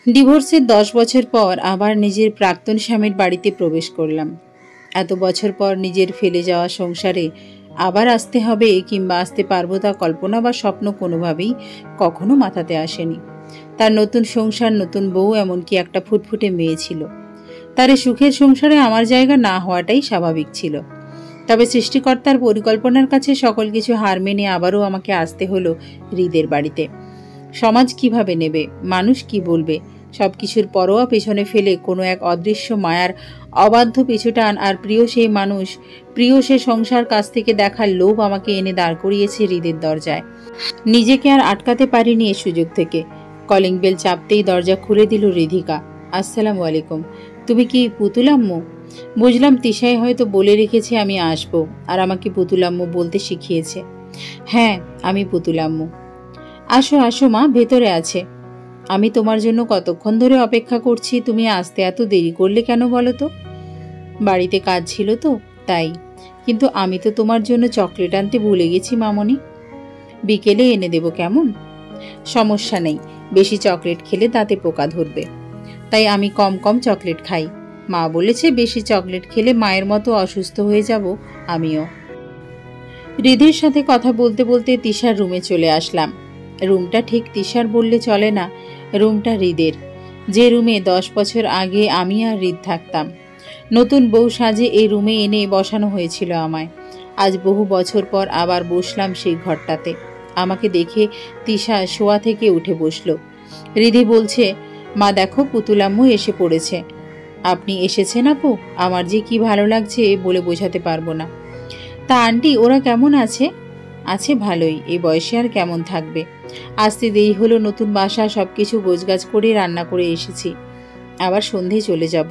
ডিভোর্সের 10 বছর পর আবার নিজের প্রাক্তন স্বামীর বাড়িতে প্রবেশ করলাম। এত বছর পর নিজের ফেলে যাওয়া সংসারে আবার আসতে হবে কিংবা আসতে পারবো তা কল্পনা বা স্বপ্ন কোনোভাবেই কখনো মাথাতে আসেনি। তার নতুন সংসার, নতুন বউ, এমনকি একটা ফুটফুটে মেয়ে ছিল। তার এই সুখের সংসারে আমার জায়গা না হওয়াটাই স্বাভাবিক ছিল। তবে সৃষ্টিকর্তার পরিকল্পনার কাছে সকল কিছু হার মেনে আবারও আমাকে আসতে হলো হৃদের বাড়িতে। সমাজ কিভাবে নেবে, মানুষ কি বলবে, সবকিছুর পরোয়া পেছনে ফেলে কোনো এক অদৃশ্য মায়ার অবাধ্য পিছুটান আর প্রিয় সেই মানুষ, প্রিয় সে সংসার কাছ থেকে দেখার লোভ আমাকে এনে দাঁড় করিয়েছে হৃদের দরজায়। নিজেকে আর আটকাতে পারিনি এ সুযোগ থেকে। কলিং বেল চাপতেই দরজা খুলে দিল রিধিকা। আসসালামু আলাইকুম। তুমি কি পুতুলাম্মু? বুঝলাম তিশাই হয়তো বলে রেখেছে আমি আসবো আর আমাকে পুতুলাম্মু বলতে শিখিয়েছে। হ্যাঁ, আমি পুতুলাম্মু। আসো আসো মা, ভেতরে আছে। আমি তোমার জন্য কতক্ষণ ধরে অপেক্ষা করছি, তুমি আসতে এত দেরি করলে কেন বলো তো? বাড়িতে কাজ ছিল তো তাই। কিন্তু আমি তো তোমার জন্য চকলেট আনতে ভুলে গেছি মামনি। বিকেলে এনে দেব কেমন? সমস্যা নেই, বেশি চকলেট খেলে দাঁতে পোকা ধরবে, তাই আমি কম কম চকলেট খাই। মা বলেছে বেশি চকলেট খেলে মায়ের মতো অসুস্থ হয়ে যাব আমিও। রিধির সাথে কথা বলতে বলতে তিশার রুমে চলে আসলাম। রুমটা ঠিক তিশার বললে চলে না, রুমটা হৃদের, যে রুমে 10 বছর আগে আমি আর হৃদ থাকতাম। নতুন বউ সাজে এই রুমে এনে বসানো হয়েছিল আমায়। আজ বহু বছর পর আবার বসলাম সেই ঘরটাতে। আমাকে দেখে তিশা শোয়া থেকে উঠে বসল। রিধি বলছে, মা দেখো পুতুলাম্মু এসে পড়েছে। আপনি এসেছেন আপু? আমার যে কি ভালো লাগছে বলে বোঝাতে পারবো না। তা আন্টি, ওরা কেমন আছে? আছে ভালোই, এই বয়সে আর কেমন থাকবে। আসতে দেরি হলো, নতুন বাসা, সবকিছু গোছগাছ করে রান্না করে এসেছি। আবার সন্ধে চলে যাব।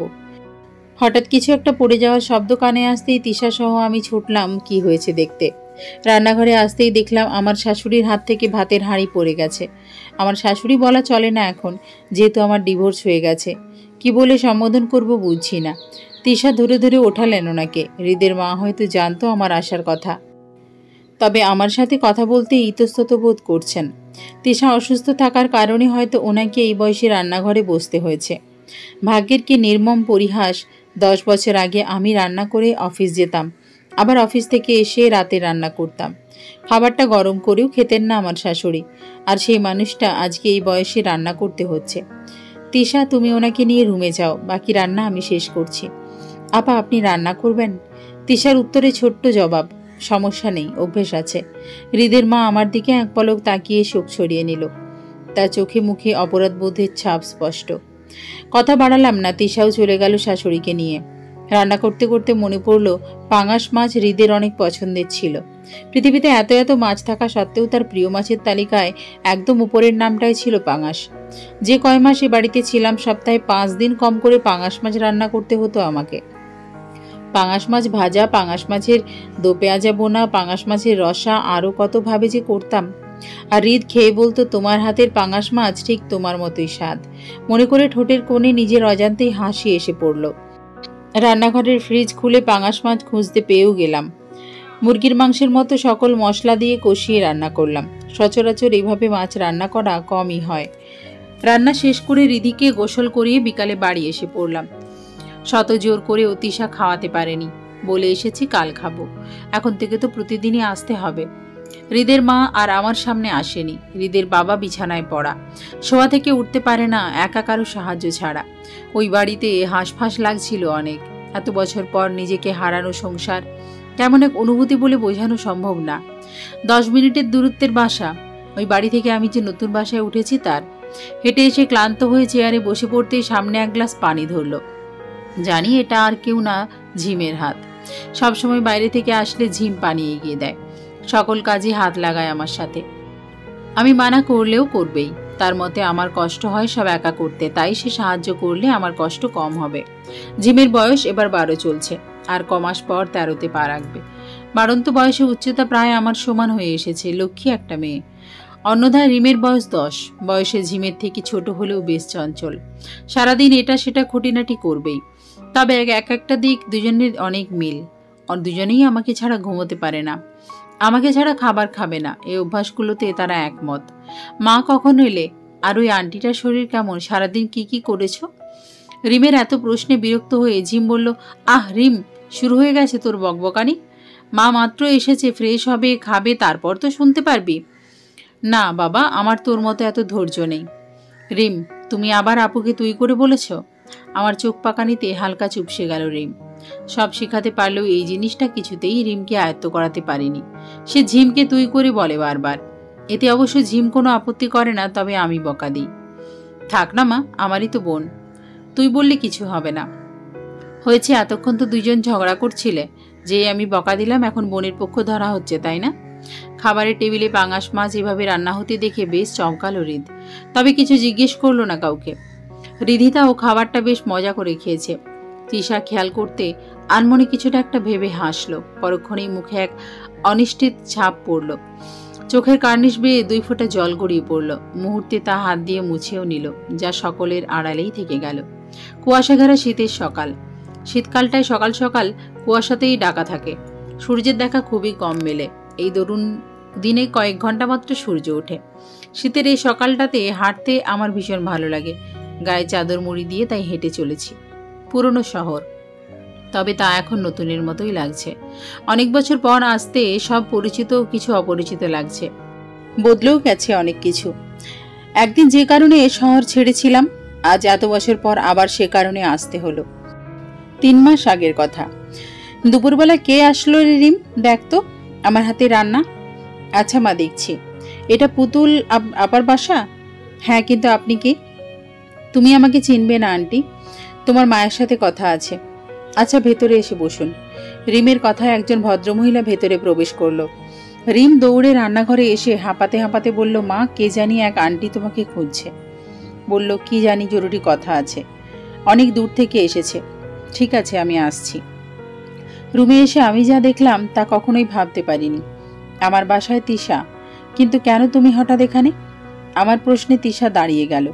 হঠাৎ কিছু একটা পড়ে যাওয়ার শব্দ কানে আসতেই তিশা সহ আমি ছুটলাম কি হয়েছে দেখতে। রান্নাঘরে আসতেই দেখলাম আমার শাশুড়ির হাত থেকে ভাতের হাঁড়ি পড়ে গেছে। আমার শাশুড়ি বলা চলে না এখন, যেহেতু আমার ডিভোর্স হয়ে গেছে। কি বলে সম্বোধন করব বুঝছি না। তিশা ধরে ধরে ওঠালেন ওনাকে। হৃদের মা হয়তো জানতো আমার আসার কথা, তবে আমার সাথে কথা বলতে ইতস্তত বোধ করছেন। তিশা অসুস্থ থাকার কারণে হয়তো ওনাকে এই বয়সে রান্নাঘরে বসতে হয়েছে। ভাগ্যের কি নির্মম পরিহাস! 10 বছর আগে আমি রান্না করে অফিস যেতাম, আবার অফিস থেকে এসে রাতে রান্না করতাম। খাবারটা গরম করেও খেতেন না আমার শাশুড়ি, আর সেই মানুষটা আজকে এই বয়সে রান্না করতে হচ্ছে। তিশা, তুমি ওনাকে নিয়ে রুমে যাও, বাকি রান্না আমি শেষ করছি। আপা, আপনি রান্না করবেন? তিশার উত্তরে ছোট্ট জবাব, সমস্যা নেই, অভ্যেস আছে। হৃদের মা আমার দিকে এক পলক তাকিয়ে শোক ছড়িয়ে নিল। তার চোখে মুখে অপরাধবোধের ছাপ স্পষ্ট। কথা বাড়ালাম না, তিশাও চলে গেল শাশুড়িকে নিয়ে। রান্না করতে করতে মনে পড়ল পাঙাশ মাছ হৃদের অনেক পছন্দের ছিল। পৃথিবীতে এত এত মাছ থাকা সত্ত্বেও তার প্রিয় মাছের তালিকায় একদম উপরের নামটাই ছিল পাঙাশ। যে কয় মাস এ বাড়িতে ছিলাম, সপ্তাহে 5 দিন কম করে পাঙাশ মাছ রান্না করতে হতো আমাকে। পাঙাশ মাছ ভাজা, পাঙাশ মাছের দো পেঁয়াজা বোনা, পাঙাশ মাছের রসা, আরও কতভাবে যে করতাম। আর হৃদ খেয়ে বলতো, তোমার হাতের পাঙাশ মাছ ঠিক তোমার মতোই স্বাদ। মনে করে ঠোঁটের কোণে নিজের অজান্তেই হাসি এসে পড়ল। রান্নাঘরের ফ্রিজ খুলে পাঙাশ মাছ খুঁজতে পেয়েও গেলাম। মুরগির মাংসের মতো সকল মশলা দিয়ে কষিয়ে রান্না করলাম। সচরাচর এইভাবে মাছ রান্না করা কমই হয়। রান্না শেষ করে রিধিকে গোসল করিয়ে বিকালে বাড়ি এসে পড়লাম। শত জোর করে তিশা খাওয়াতে পারেনি, বলে এসেছি কাল খাবো। এখন থেকে তো প্রতিদিনই আসতে হবে। হৃদের মা আর আমার সামনে আসেনি। হৃদের বাবা বিছানায় পড়া, শোয়া থেকে উঠতে পারে না একা কারো সাহায্য ছাড়া। ওই বাড়িতে হাঁসফাঁস লাগছিল অনেক। এত বছর পর নিজেকে হারানো সংসার কেমন এক অনুভূতি বলে বোঝানো সম্ভব না। 10 মিনিটের দূরত্বের বাসা। ওই বাড়ি থেকে আমি যে নতুন বাসায় উঠেছি তার। হেঁটে এসে ক্লান্ত হয়ে চেয়ারে বসে পড়তেই সামনে এক গ্লাস পানি ধরল। জানি এটা আর কেউ না, ঝিমের হাত। সবসময় বাইরে থেকে আসলে ঝিম পানি এগিয়ে দেয়, সকল কাজে হাত লাগায় আমার সাথে। আমি মানা করলেও করবেই। তার মতে আমার কষ্ট হয় সব একা করতে, তাই সে সাহায্য করলে আমার কষ্ট কম হবে। ঝিমের বয়স এবার 12 চলছে, আর কমাস পর 13তে পা রাখবে। বাড়ন্ত বয়সে উচ্চতা প্রায় আমার সমান হয়ে এসেছে, লক্ষ্মী একটা মেয়ে। অন্যথায় রিমের বয়স 10, বয়সে ঝিমের থেকে ছোট হলেও বেশ চঞ্চল। সারাদিন এটা সেটা খুঁটিনাটি করবেই। তবে এক একটা দিক দুজনের অনেক মিল। দুজনেই আমাকে ছাড়া ঘুমোতে পারে না, আমাকে ছাড়া খাবার খাবে না, এই অভ্যাসগুলোতে তারা একমত। মা কখন এলে? আর ওই আন্টিটার শরীর কেমন? সারাদিন কি কি করেছ? রিমের এত প্রশ্নে বিরক্ত হয়ে ঝিম বলল, আহ রিম, শুরু হয়ে গেছে তোর বকবকানি। মা মাত্র এসেছে, ফ্রেশ হবে, খাবে, তারপর তো শুনতে পারবি। না বাবা, আমার তোর মতো এত ধৈর্য নেই। রিম, তুমি আবার আপুকে তুই করে বলেছ? আমার চোখ পাকানিতে হালকা চুপসে গেল রিম। সব শেখাতে পারলেও এই জিনিসটা কিছুতেই রিমকে আয়ত্ত করাতে পারিনি। সে ঝিমকে তুই করে বলে বারবার। এতে অবশ্য ঝিম কোনো আপত্তি করে না, তবে আমি বকা দিই। থাক না মা, আমারই তো বোন, তুই বললে কিছু হবে না। হয়েছে, এতক্ষণ তো দুইজন ঝগড়া করছিলে, যে আমি বকা দিলাম এখন বোনের পক্ষ ধরা হচ্ছে, তাই না? খাবারের টেবিলে পাঙাশ মাছ এভাবে রান্না হতে দেখে বেশ চমকালো হৃদ, তবে কিছু জিজ্ঞেস করলো না কাউকে। রিধিতাও খাবারটা বেশ মজা করে খেয়েছে। তৃষা খেয়াল করতে আনমনে কিছুটা একটা ভেবে হাসলো। পরক্ষণেই মুখে এক অনিশ্চিত ছাপ পড়ল, চোখের কার্নিশ বেয়ে 2 ফোঁটা জল গড়িয়ে পড়ল। মুহূর্তে তা হাত দিয়ে মুছেও নিল, যা সকলের আড়ালেই থেকে গেল। কুয়াশা ঘেরা শীতের সকাল। শীতকালটায় সকাল সকাল কুয়াশাতেই ডাকা থাকে। সূর্যের দেখা খুবই কম মেলে। এই দরুন দিনে কয়েক ঘন্টা মাত্র সূর্য ওঠে। শীতের এই সকালটাতে হাঁটতে আমার ভীষণ ভালো লাগে। গায়ে চাদর মুড়ি দিয়ে তাই হেঁটে চলেছি। পুরনো শহর, তবে তা এখন নতুনের মতোই লাগছে। অনেক বছর পর আসতে সব পরিচিত, কিছু অপরিচিত লাগছে। বদলেও গেছে অনেক কিছু। একদিন যে কারণে শহর ছেড়েছিলাম, আজ এত বছর পর আবার সে কারণে আসতে হলো। 3 মাস আগের কথা। দুপুরবেলা কে আসলো রে রিম? দেখ তো, আমার হাতে রান্না। আচ্ছা মা, দেখছি। এটা পুতুল আপার বাসা? হ্যাঁ, কিন্তু আপনি কে? তুমি আমাকে চিনবে না আন্টি, তোমার মায়ের সাথে কথা আছে। আচ্ছা, ভেতরে এসে বসুন। রিমের কথায় একজন ভদ্রমহিলা ভেতরে প্রবেশ করলো। রিম দৌড়ে রান্নাঘরে এসে হাঁপাতে হাঁপাতে বলল, মা, কে জানি এক আন্টি তোমাকে খুঁজছে। বলল, কি জানি, জরুরি কথা আছে, অনেক দূর থেকে এসেছে। ঠিক আছে, আমি আসছি। রুমে এসে আমি যা দেখলাম তা কখনোই ভাবতে পারিনি। আমার বাসায় তৃষা, কিন্তু কেন তুমি হঠাৎ এখানে? আমার প্রশ্নে তৃষা দাঁড়িয়ে গেল।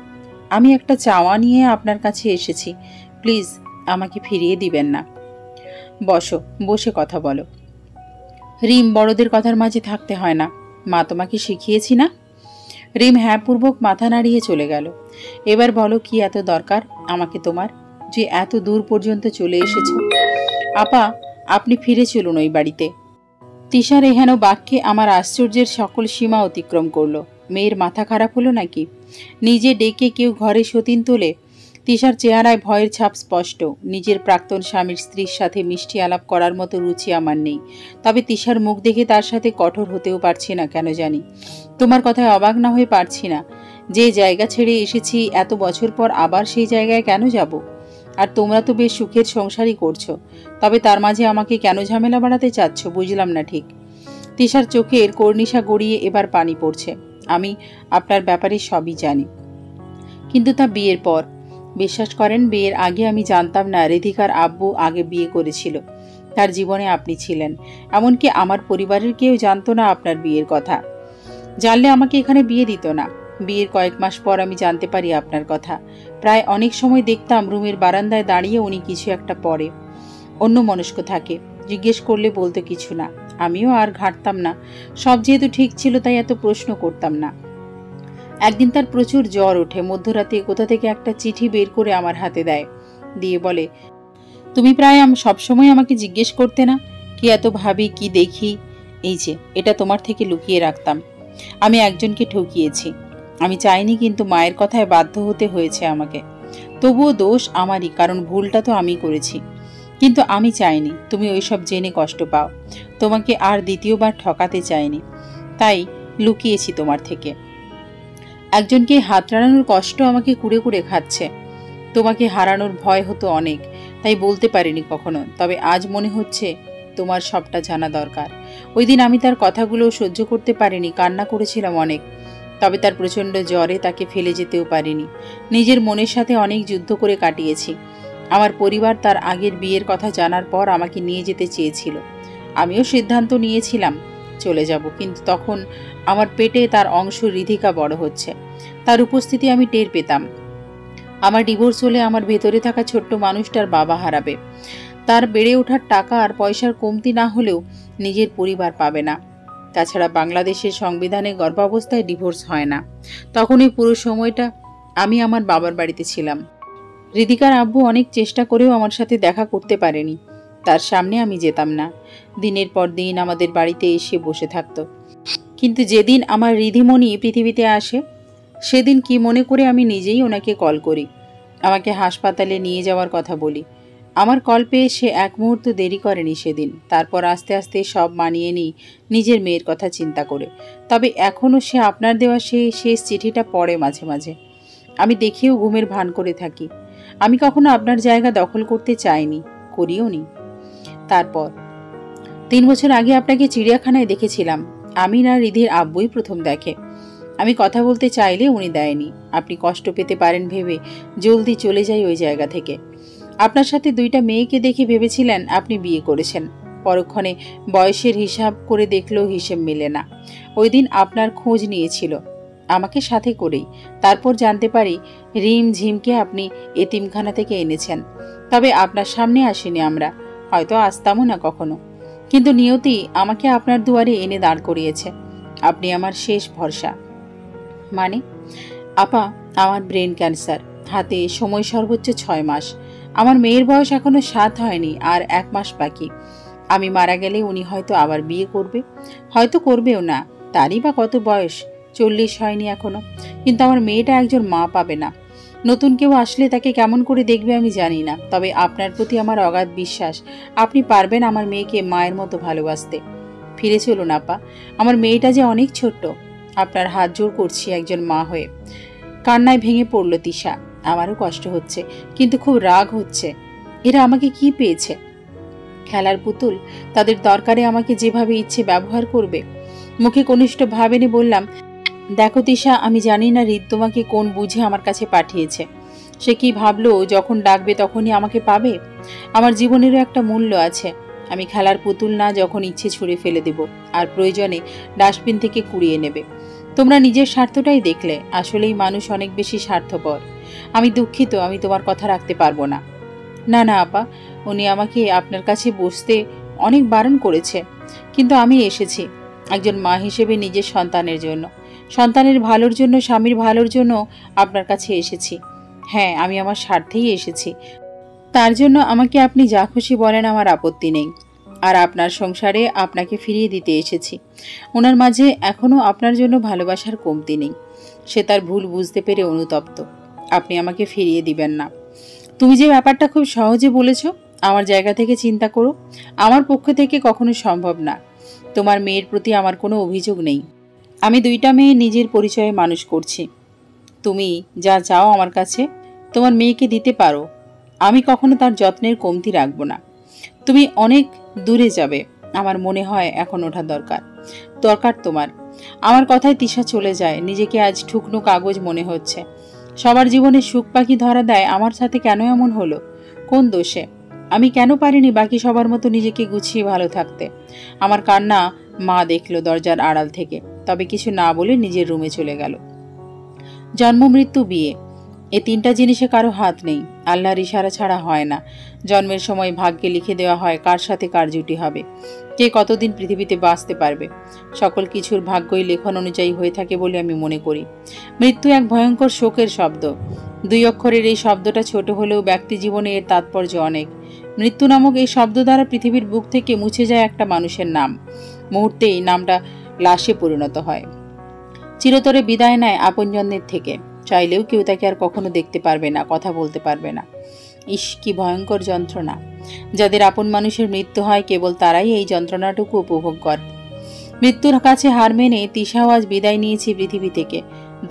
আমি একটা চাওয়া নিয়ে আপনার কাছে এসেছি, প্লিজ আমাকে ফিরিয়ে দিবেন না। বসো, বসে কথা বলো। রিম, বড়দের কথার মাঝে থাকতে হয় না, মা তোমাকে শিখিয়েছি না? রিম হ্যাঁ পূর্বক মাথা নাড়িয়ে চলে গেল। এবার বলো, কি এত দরকার আমাকে তোমার, যে এত দূর পর্যন্ত চলে এসেছো? আপা, আপনি ফিরে চলুন ওই বাড়িতে। তৃষার এহেন বাক্যে আমার আশ্চর্যের সকল সীমা অতিক্রম করল। মেয়ের মাথা খারাপ হলো নাকি? নিজে ডেকে কেউ ঘরে সতীন তোলে? তৃষার চেহারায় ভয়ের ছাপ স্পষ্ট। নিজের প্রাক্তন স্বামীর স্ত্রীর সাথে মিষ্টি আলাপ করার মতো রুচি আমার নেই, তবে তৃষার মুখ দেখে তার সাথে কঠোর হতেও পারছি না, কেন জানি। তোমার কথায় অবাক না হয়ে পারছি না। যে জায়গা ছেড়ে এসেছি এত বছর পর আবার সেই জায়গায় কেন যাব? আর তোমরা তো বেশ সুখের সংসারই করছো, তবে তার মাঝে আমাকে কেন ঝামেলা বাড়াতে চাচ্ছ বুঝলাম না ঠিক। তৃষার চোখের কর্নিশা গড়িয়ে এবার পানি পড়ছে। আমি আপনার ব্যাপারে সবই জানি, কিন্তু তা বিয়ের পর। বিশ্বাস করেন, বিয়ের আগে আমি জানতাম না রিধিকার আব্বু আগে বিয়ে করেছিল। তার জীবনে আপনি ছিলেন। এমনকি আমার পরিবারের কেউ জানতো না আপনার বিয়ের কথা। জানলে আমাকে এখানে বিয়ে দিত না। বিয়ের কয়েক মাস পর আমি জানতে পারি আপনার কথা। প্রায় অনেক সময় দেখতাম রুমের বারান্দায় দাঁড়িয়ে উনি কিছু একটা পড়ে, অন্য মনস্ক থাকে। জিজ্ঞেস করলে বলতো কিছু না। আমিও আর ঘাঁটতাম না। সব যেহেতু ঠিক ছিল তাই এত প্রশ্ন করতাম না। একদিন তার প্রচুর জ্বর ওঠে। মধ্যরাতে কোথা থেকে একটা চিঠি বের করে আমার হাতে দেয়, দিয়ে বলে, তুমি প্রায় সবসময় আমাকে জিজ্ঞেস করতে না কি এত ভাবি, কি দেখি। এই যে, এটা তোমার থেকে লুকিয়ে রাখতাম। আমি একজনকে ঠকিয়েছি। আমি চাইনি, কিন্তু মায়ের কথায় বাধ্য হতে হয়েছে আমাকে। তবুও দোষ আমারই, কারণ ভুলটা তো আমি করেছি। কিন্তু আমি চাইনি তুমি ওইসব জেনে কষ্ট পাও। তোমাকে আর দ্বিতীয়বার ঠকাতে চাইনি, তাই লুকিয়েছি তোমার থেকে। একজনকে হাতড়ানোর কষ্ট আমাকে কুড়ে কুড়ে খাচ্ছে। তোমাকে হারানোর ভয় হতো অনেক, তাই বলতে পারিনি কখনো। তবে আজ মনে হচ্ছে তোমার সবটা জানা দরকার। ওই দিন আমি তার কথাগুলো সহ্য করতে পারিনি, কান্না করেছিলাম অনেক। তবে তার প্রচণ্ড জ্বরে তাকে ফেলে যেতেও পারিনি। নিজের মনের সাথে অনেক যুদ্ধ করে কাটিয়েছি। আমার পরিবার তার আগের বিয়ের কথা জানার পর আমাকে নিয়ে যেতে চেয়েছিল। আমিও সিদ্ধান্ত নিয়েছিলাম চলে যাব, কিন্তু তখন আমার পেটে তার অংশ রিধিকা বড় হচ্ছে। তার উপস্থিতি আমি টের পেতাম। আমার ডিভোর্স হলে আমার ভেতরে থাকা ছোট্ট মানুষটার বাবা হারাবে। তার বেড়ে ওঠার টাকা আর পয়সার কমতি না হলেও নিজের পরিবার পাবে না। তাছাড়া বাংলাদেশের সংবিধানে গর্ভাবস্থায় ডিভোর্স হয় না। তখন এই পুরো সময়টা আমি আমার বাবার বাড়িতে ছিলাম। হৃদিকার আব্বু অনেক চেষ্টা করেও আমার সাথে দেখা করতে পারেনি। তার সামনে আমি যেতাম না। দিনের পর দিন আমাদের বাড়িতে এসে বসে থাকতো। কিন্তু যেদিন আমার রিধিমণি পৃথিবীতে আসে, সেদিন কি মনে করে আমি নিজেই ওনাকে কল করি, আমাকে হাসপাতালে নিয়ে যাওয়ার কথা বলি। আমার কল পেয়ে সে এক মুহূর্ত দেরি করেনি সেদিন। তারপর আস্তে আস্তে সব মানিয়ে নিই নিজের মেয়ের কথা চিন্তা করে। তবে এখনও সে আপনার দেওয়া সেই শেষ চিঠিটা পড়ে মাঝে মাঝে। আমি দেখেও ঘুমের ভান করে থাকি। আমি কখনো আপনার জায়গা দখল করতে চাইনি, করিও নি। তারপর 3 বছর আগে আপনাকে চিড়িয়াখানায় দেখেছিলাম। আমি না রিধির আব্বুই প্রথম দেখে। আমি কথা বলতে চাইলে উনি দেয়নি। আপনি কষ্ট পেতে পারেন ভেবে জলদি চলে যাই ওই জায়গা থেকে। আপনার সাথে 2টা মেয়েকে দেখে ভেবেছিলেন আপনি বিয়ে করেছেন। পরক্ষণে বয়সের হিসাব করে দেখলেও হিসেব মেলে না। ওই দিন আপনার খোঁজ নিয়েছিল আমাকে সাথে করেই। তারপর জানতে পারি রিম ঝিমকে আপনি এতিমখানা থেকে এনেছেন। তবে আপনার সামনে আসেনি আমরা, হয়তো আসতামও না কখনো। কিন্তু নিয়তি আমাকে আপনার দুয়ারে এনে দাঁড় করিয়েছে। আপনি আমার শেষ ভরসা। মানে? আপা, আমার ব্রেন ক্যান্সার, হাতে সময় সর্বোচ্চ 6 মাস। আমার মেয়ের বয়স এখনো 7 হয়নি, আর 1 মাস বাকি। আমি মারা গেলে উনি হয়তো আবার বিয়ে করবে, হয়তো করবেও না। তারই বা কত বয়স? 40 হয়নি এখনো। কিন্তু আমার মেয়েটা একজন মা পাবে না। নতুন কেউ আসলে তাকে কেমন করে দেখবে আমি জানি না। তবে আপনার প্রতি আমার অগাধ বিশ্বাস, আপনি পারবেন আমার মেয়েকে মায়ের মতো ভালোবাসতে। ফিরে চলুন আপা, আমার মেয়েটা যে অনেক ছোট্ট। আপনার হাত জোর করছি একজন মা হয়ে। কান্নায় ভেঙে পড়ল তিশা। আমারও কষ্ট হচ্ছে, কিন্তু খুব রাগ হচ্ছে। এরা আমাকে কি পেয়েছে? খেলার পুতুল? তাদের দরকারে আমাকে যেভাবে ইচ্ছে ব্যবহার করবে। মুখে কনিষ্ঠ ভাব এনে বললাম, দেখো তিশা, আমি জানি না হৃদ তোমাকে কোন বুঝে আমার কাছে পাঠিয়েছে। সে কি ভাবলো যখন ডাকবে তখনই আমাকে পাবে? আমার জীবনেরও একটা মূল্য আছে। আমি খেলার পুতুল না, যখন ইচ্ছে ছুঁড়ে ফেলে দেব, আর প্রয়োজনে ডাস্টবিন থেকে কুড়িয়ে নেবে। তোমরা নিজের স্বার্থটাই দেখলে। আসলেই মানুষ অনেক বেশি স্বার্থপর। আমি দুঃখিত, আমি তোমার কথা রাখতে পারবো না। না না আপা, উনি আমাকে আপনার কাছে বসতে অনেক বারণ করেছে, কিন্তু আমি এসেছি একজন মা হিসেবে নিজের সন্তানের জন্য, সন্তানের ভালোর জন্য, স্বামীর ভালোর জন্য আপনার কাছে এসেছি। হ্যাঁ, আমি আমার স্বার্থেই এসেছি। তার জন্য আমাকে আপনি যা খুশি বলেন, আমার আপত্তি নেই। আর আপনার সংসারে আপনাকে ফিরিয়ে দিতে এসেছি। ওনার মাঝে এখনও আপনার জন্য ভালোবাসার কমতি নেই। সে তার ভুল বুঝতে পেরে অনুতপ্ত। আপনি আমাকে ফিরিয়ে দিবেন না। তুমি যে ব্যাপারটা খুব সহজে বলেছ, আমার জায়গা থেকে চিন্তা করো। আমার পক্ষ থেকে কখনো সম্ভব না। তোমার মেয়ের প্রতি আমার কোনো অভিযোগ নেই। আমি 2টা মেয়ে নিজের পরিচয়ে মানুষ করছি। তুমি যা চাও আমার কাছে তোমার মেয়েকে দিতে পারো। আমি কখনো তার যত্নের কমতি রাখবো না। তুমি অনেক দূরে যাবে, আমার মনে হয় এখন ওঠা দরকার তোমার। আমার কথায় তিশা চলে যায়। নিজেকে আজ ঠুকনো কাগজ মনে হচ্ছে। সবার জীবনে সুখ পাখি ধরা দেয়, আমার সাথে কেন এমন হলো? কোন দোষে? আমি কেন পারিনি বাকি সবার মতো নিজেকে গুছিয়ে ভালো থাকতে? আমার কান্না মা দেখলো দরজার আড়াল থেকে, তবে কিছু না বলে নিজের রুমে চলে গেল। জন্ম, মৃত্যু, বিয়ে, এই 3টা জিনিসে কারো হাত নেই। আল্লাহর ইশারা ছাড়া হয় না। জন্মের সময় ভাগ্যে লিখে দেওয়া হয় কার সাথে কার জুটি হবে, কে কতদিন পৃথিবীতে বাঁচতে পারবে। সকল কিছুর ভাগ্যই লেখন অনুযায়ী হয়ে থাকে বলে আমি মনে করি। মৃত্যু এক ভয়ঙ্কর শোকের শব্দ। 2 অক্ষরের এই শব্দটা ছোট হলেও ব্যক্তি জীবনে এর তাৎপর্য অনেক। মৃত্যু নামক এই শব্দ দ্বারা পৃথিবীর বুক থেকে মুছে যায় একটা মানুষের নাম। মুহূর্তেই নামটা লাশে পরিণত হয়। চিরতরে বিদায় নেয় আপনজনদের থেকে। চাইলেও কেউ তাকে আর কখনো দেখতে পারবে না, কথা বলতে পারবে না। ইস, কি ভয়ঙ্কর যন্ত্রণা! যাদের আপন মানুষের মৃত্যু হয় কেবল তারাই এই যন্ত্রণাটুকু উপভোগ করে। মৃত্যুর কাছে হার মেনে তিশাও আজ বিদায় নিয়েছি পৃথিবী থেকে।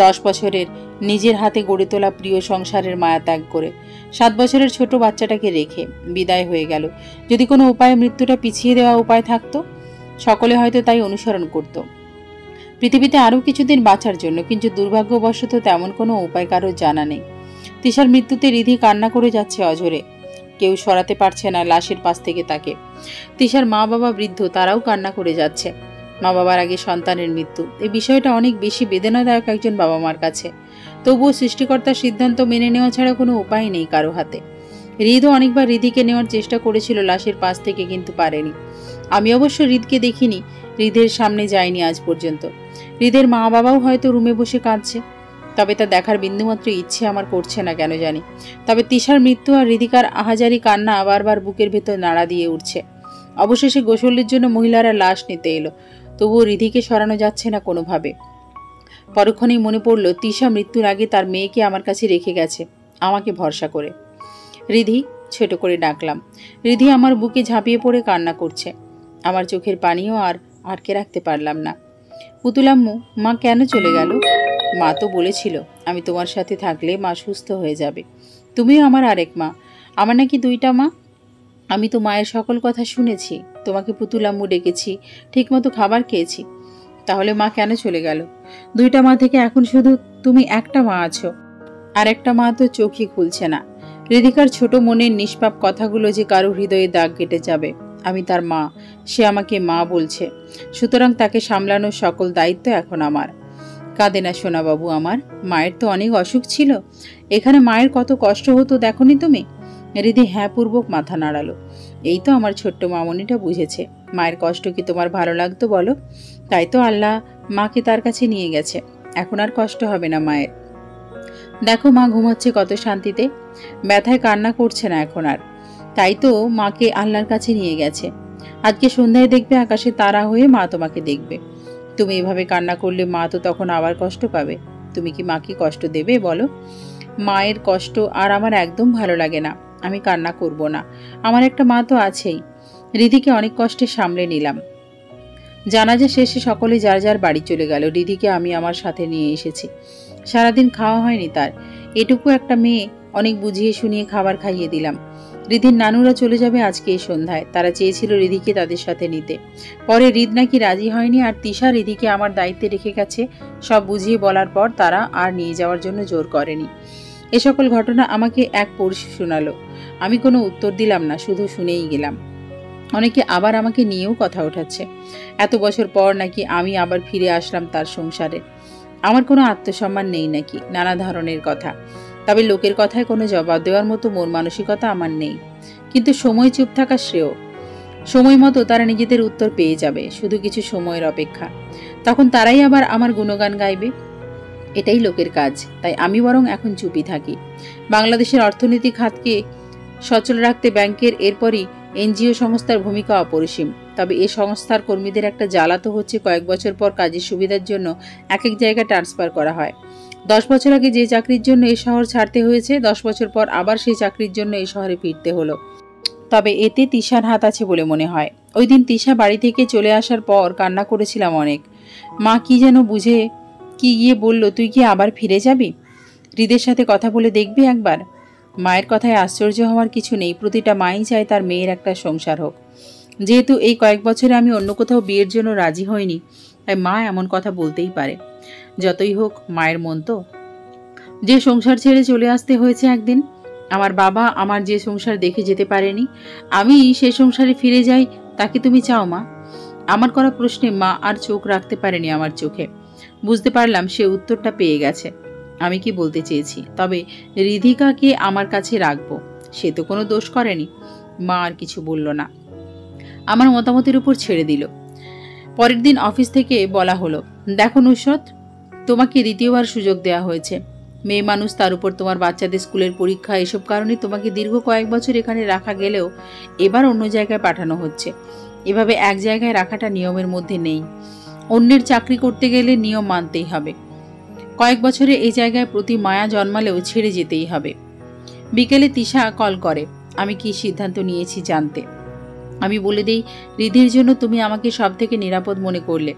10 বছরের নিজের হাতে গড়ে তোলা প্রিয় সংসারের মায়া ত্যাগ করে 7 বছরের ছোট বাচ্চাটাকে রেখে বিদায় হয়ে গেল। যদি কোনো উপায়ে মৃত্যুটা পিছিয়ে দেওয়া উপায় থাকতো, সকলে হয়তো তাই অনুসরণ করত পৃথিবীতে আরও কিছুদিন বাঁচার জন্য। কিন্তু দুর্ভাগ্যবশত তেমন কোনো উপায় কারোর জানা নেই। তিশার মৃত্যুতে রিধি কান্না করে যাচ্ছে অঝরে। কেউ সরাতে পারছে না লাশের পাশ থেকে তাকে। তিশার মা বাবা বৃদ্ধ, তারাও কান্না করে যাচ্ছে। মা বাবার আগে সন্তানের মৃত্যু, এই বিষয়টা অনেক বেশি বেদনাদায়ক একজন বাবা মার কাছে। তবুও সৃষ্টিকর্তার সিদ্ধান্ত মেনে নেওয়া ছাড়া কোনো উপায় নেই কারো হাতে। হৃদও অনেকবার রিধিকে নেওয়ার চেষ্টা করেছিল লাশের পাশ থেকে, কিন্তু পারেনি। আমি অবশ্য হৃদকে দেখিনি, হৃদের সামনে যায়নি আজ পর্যন্ত। হৃদের মা বাবাও হয়তো রুমে বসে কাঁদছে, তবে তা দেখার বিন্দুমাত্র ইচ্ছে আমার করছে না কেন জানি। তবে তিশার মৃত্যু আর হৃদিকার আহাজারি কান্না বারবার বুকের ভেতর নাড়া দিয়ে উঠছে। অবশেষে গোসলের জন্য মহিলারা লাশ নিতে এলো, তবুও হৃদিকে সরানো যাচ্ছে না কোনোভাবে। পরক্ষণেই মনে পড়ল তিশা মৃত্যুর আগে তার মেয়েকে আমার কাছে রেখে গেছে, আমাকে ভরসা করে। হৃদি, ছোট করে ডাকলাম। হৃদি আমার বুকে ঝাঁপিয়ে পড়ে কান্না করছে। আমার চোখের পানিও আর আটকে রাখতে পারলাম না। পুতুলাম্মু, মা কেন চলে গেল? মা তো বলেছিল আমি তোমার সাথে থাকলে মা সুস্থ হয়ে যাবে। তুমিও আমার আরেক মা। আমার নাকি দুইটা মা? আমি তো মায়ের সকল কথা শুনেছি, তোমাকে পুতুলাম্মু ডেকেছি, ঠিকমতো খাবার খেয়েছি। তাহলে মা কেন চলে গেল? দুইটা মা থেকে এখন শুধু তুমি একটা মা আছো, আর একটা মা তো চোখই খুলছে না। হৃদিকার ছোট মনের নিষ্পাপ কথাগুলো যে কারো হৃদয়ে দাগ কেটে যাবে। আমি তার মা, সে আমাকে মা বলছে, সুতরাং তাকে সামলানোর সকল দায়িত্ব এখন আমার। কাঁদে না সোনা বাবু আমার, মায়ের তো অনেক অসুখ ছিল, এখানে মায়ের কত কষ্ট হতো দেখনি তুমি? হৃদি হ্যাঁ পূর্বক মাথা নাড়ালো। এই তো আমার ছোট্ট মামনিটা বুঝেছে মায়ের কষ্ট কি তোমার ভালো লাগতো বলো? তাই তো আল্লাহ মাকে তার কাছে নিয়ে গেছে, এখন আর কষ্ট হবে না মায়ের। দেখো মা ঘুমাচ্ছে কত শান্তিতে, ব্যথায় কান্না করছে না এখন আর। তাই তো মাকে আল্লাহর কাছে নিয়ে গেছে। আজকে সন্ধ্যায় দেখবে আকাশে তারা হয়ে মা তোমাকে দেখবে। তুমি এভাবে কান্না করলে মা তো তখন আবার কষ্ট পাবে। তুমি কি মাকে কষ্ট দেবে বলো? মায়ের কষ্ট আর আমার একদম ভালো লাগে না। আমি কান্না করব না, আমার একটা মা তো আছেই। হৃদিকে অনেক কষ্টে সামলে নিলাম। জানাজা শেষে সকলে যার যার বাড়ি চলে গেল। হৃদিকে আমি আমার সাথে নিয়ে এসেছি। সারাদিন খাওয়া হয়নি তার, এটুকু একটা মেয়ে, অনেক বুঝিয়ে শুনিয়ে খাবার খাইয়ে দিলাম। হৃদির নানুরা চলে যাবে আজকে এই সন্ধ্যায়, তারা চেয়েছিল হৃদিকে তাদের সাথে নিতে। পরে হৃদ নাকি রাজি হয়নি, আর তিশা হৃদিকে আমার দায়িত্বে রেখে গেছে। সব বুঝিয়ে বলার পর তারা আর নিয়ে যাওয়ার জন্য জোর করেনি। এ সকল ঘটনা আমাকে এক পড়শি শোনালো। আমি কোনো উত্তর দিলাম না, শুধু শুনেই গেলাম। অনেকে আবার আমাকে নিয়েও কথা ওঠাচ্ছে, এত বছর পর নাকি আমি আবার ফিরে আসলাম তার সংসারে। আমার কোনো আত্মসম্মান নেই নাকি, নানা ধরনের কথা। তবে লোকের কথায় কোনো জবাব দেওয়ার মতো মন মানসিকতা আমার নেই। কিন্তু সময় চুপ থাকা শ্রেয়। সময় মতো তারা নিজেদের উত্তর পেয়ে যাবে, শুধু কিছু সময়ের অপেক্ষা। তখন তারাই আবার আমার গুণগান গাইবে। এটাই লোকের কাজ, তাই আমি বরং এখন চুপই থাকি। বাংলাদেশের অর্থনীতি খাতকে সচল রাখতে ব্যাংকের, এরপরই এনজিও সংস্থার ভূমিকা অপরিসীম। তবে এ সংস্থার কর্মীদের একটা জ্বালা তো হচ্ছে, কয়েক বছর পর কাজের সুবিধার জন্য এক এক জায়গায় ট্রান্সফার করা হয়। 10 বছর আগে যে চাকরির জন্য এই শহর ছাড়তে হয়েছে, 10 বছর পর আবার সেই চাকরির জন্য এই শহরে ফিরতে হলো। তবে এতে তিশার হাত আছে বলে মনে হয়। ওই দিন তিশা বাড়ি থেকে চলে আসার পর কান্না করেছিলাম অনেক। মা কি যেন বুঝে কি গিয়ে বলল, তুই কি আবার ফিরে যাবি? হৃদের সাথে কথা বলে দেখবি একবার। মায়ের কথায় আশ্চর্য হওয়ার কিছু নেই, প্রতিটা মাই চায় তার মেয়ের একটা সংসার হোক। যেহেতু এই কয়েক বছরে আমি অন্য কোথাও বিয়ের জন্য রাজি হইনি, তাই মা এমন কথা বলতেই পারে। যতই হোক মায়ের মন তো। যে সংসার ছেড়ে চলে আসতে হয়েছে একদিন, আমার বাবা আমার যে সংসার দেখে যেতে পারেনি, আমি সে সংসারে ফিরে যাই, তাকে তুমি চাও মা? আমার করা প্রশ্নে মা আর চোখ রাখতে পারেনি আমার চোখে। বুঝতে পারলাম সে উত্তরটা পেয়ে গেছে আমি কি বলতে চেয়েছি। তবে হৃদিকাকে আমার কাছে রাখবো, সে তো কোনো দোষ করেনি। মা আর কিছু বলল না, আমার মতামতের উপর ছেড়ে দিল। পরের দিন অফিস থেকে বলা হলো, দেখো নুসরত, তোমাকে দ্বিতীয়বার সুযোগ দেওয়া হয়েছে। মেয়ে মানুষ, তার উপর তোমার বাচ্চাদের স্কুলের পরীক্ষা, এসব কারণে তোমাকে দীর্ঘ কয়েক বছর এখানে রাখা গেলেও এবার অন্য জায়গায় পাঠানো হচ্ছে। এভাবে এক জায়গায় রাখাটা নিয়মের মধ্যে নেই। অন্যের চাকরি করতে গেলে নিয়ম মানতেই হবে। কয়েক বছরে এই জায়গায় প্রতি মায়া জন্মালেও ছেড়ে যেতেই হবে। বিকেলে তিশা কল করে, আমি কি সিদ্ধান্ত নিয়েছি জানতে। আমি বলে দিই, হৃদির জন্য তুমি আমাকে সব থেকে নিরাপদ মনে করলে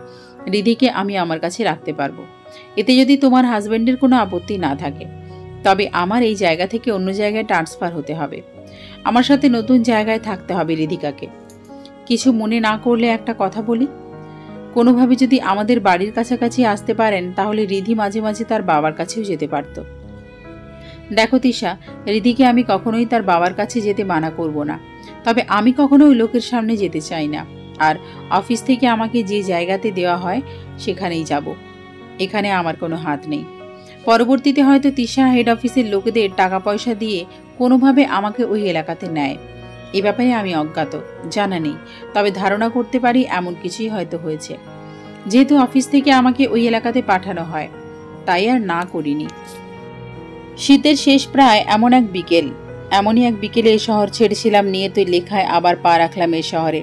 হৃদিকে আমি আমার কাছে রাখতে পারবো, এতে যদি তোমার হাজবেন্ডের কোনো আপত্তি না থাকে। তবে আমার এই জায়গা থেকে অন্য জায়গায় ট্রান্সফার হতে হবে। আমার সাথে নতুন জায়গায় থাকতে হবে হৃদিকাকে। কিছু মনে না করলে একটা কথা বলি, কোনোভাবে যদি আমাদের বাড়ির কাছাকাছি আসতে পারেন, তাহলে হৃদি মাঝে মাঝে তার বাবার কাছেও যেতে পারত। দেখো তিশা, হৃদিকে আমি কখনোই তার বাবার কাছে যেতে মানা করব না, তবে আমি কখনোই লোকের সামনে যেতে চাই না। আর অফিস থেকে আমাকে যে জায়গাতে দেওয়া হয় সেখানেই যাব, এখানে আমার কোনো হাত নেই। পরবর্তীতে হয়তো তিশা হেড অফিসের লোকেদের টাকা পয়সা দিয়ে কোনোভাবে আমাকে ওই এলাকাতে নেয়। এ ব্যাপারে আমি অজ্ঞাত, জানা নেই, তবে ধারণা করতে পারি এমন কিছুই হয়তো হয়েছে। যেহেতু অফিস থেকে আমাকে ওই এলাকাতে পাঠানো হয়, তাই আর না করিনি। শীতের শেষ প্রায় এমনই এক বিকেলে এই শহর ছেড়েছিলাম নিয়তির লেখায় আবার পা রাখলাম এই শহরে।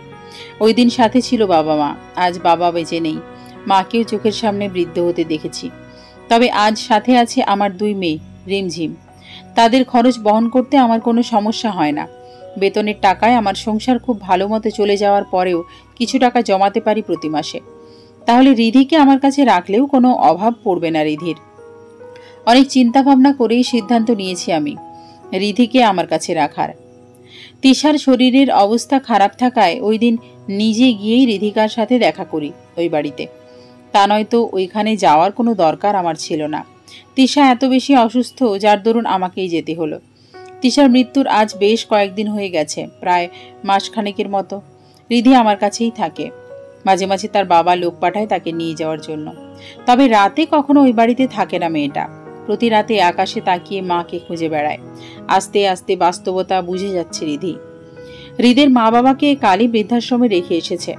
ওই দিন সাথে ছিল বাবা মা। আজ বাবা বেঁচে নেই, মাকেও চোখের সামনে বৃদ্ধ হতে দেখেছি। তবে আজ সাথে আছে আমার 2 মেয়ে রিমঝিম। তাদের খরচ বহন করতে আমার কোনো সমস্যা হয় না। বেতনের টাকায় আমার সংসার খুব ভালো মতো চলে যাওয়ার পরেও কিছু টাকা জমাতে পারি প্রতি মাসে। তাহলে রিধিকে আমার কাছে রাখলেও কোনো অভাব পড়বে না রিধির। অনেক চিন্তা ভাবনা করেই সিদ্ধান্ত নিয়েছি আমি রিধিকে আমার কাছে রাখার। তিশার শরীরের অবস্থা খারাপ থাকায় ওই দিন নিজে গিয়েই রিধিকার সাথে দেখা করি ওই বাড়িতে। তা নয়তো ওইখানে যাওয়ার কোনো দরকার আমার ছিল না। তিশা এত বেশি অসুস্থ যার দরুন আমাকেই যেতে হলো। তিশার মৃত্যুর আজ বেশ কয়েকদিন হয়ে গেছে, প্রায় মাসখানেকের মতো। রিধি আমার কাছেই থাকে। মাঝে মাঝে তার বাবা লোক পাঠায় তাকে নিয়ে যাওয়ার জন্য। তবে রাতে কখনো ওই বাড়িতে থাকে না মেয়েটা। প্রতি রাতে আকাশে তাকিয়ে মাকে খুঁজে বেড়ায়। আস্তে আস্তে বাস্তবতা বুঝে যাচ্ছে রিধি। হৃদের মা বাবাকে কালই বৃদ্ধাশ্রমে রেখে এসেছে।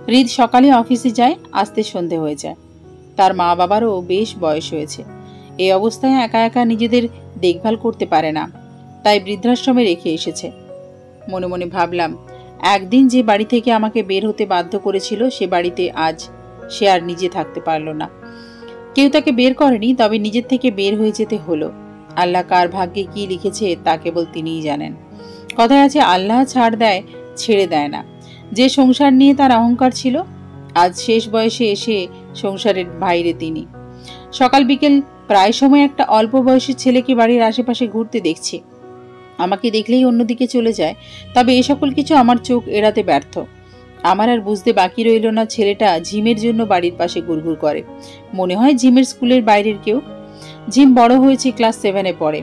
হৃদ সকালে অফিসে যায়, আসতে সন্ধে হয়ে যায়। তার মা বাবারও বেশ বয়স হয়েছে। এই অবস্থায় একা একা নিজেদের দেখভাল করতে পারে না, তাই বৃদ্ধাশ্রমে রেখে এসেছে। মনে মনে ভাবলাম, একদিন যে বাড়ি থেকে আমাকে বের হতে বাধ্য করেছিল সে বাড়িতে আজ সে আর নিজে থাকতে পারল না। কেউ তাকে বের করেনি, তবে নিজের থেকে বের হয়ে যেতে হলো। আল্লাহ কার ভাগ্যে কি লিখেছে তা কেবল তিনিই জানেন। কথায় আছে, আল্লাহ ছাড় দেয়, ছেড়ে দেয় না। যে সংসার নিয়ে তার অহংকার ছিল, আজ শেষ বয়সে এসে সংসারের বাইরে তিনি। সকাল বিকেল প্রায় সময় একটা অল্প বয়সী ছেলেকে বাড়ির আশেপাশে ঘুরতে দেখছি। আমাকে দেখলেই অন্যদিকে চলে যায়, তবে এ সকল কিছু আমার চোখ এড়াতে ব্যর্থ। আমার আর বুঝতে বাকি রইল না ছেলেটা ঝিমের জন্য বাড়ির পাশে ঘুরঘুর করে। মনে হয় ঝিমের স্কুলের বাইরের কেউ। ঝিম বড় হয়েছে, ক্লাস 7-এ পড়ে।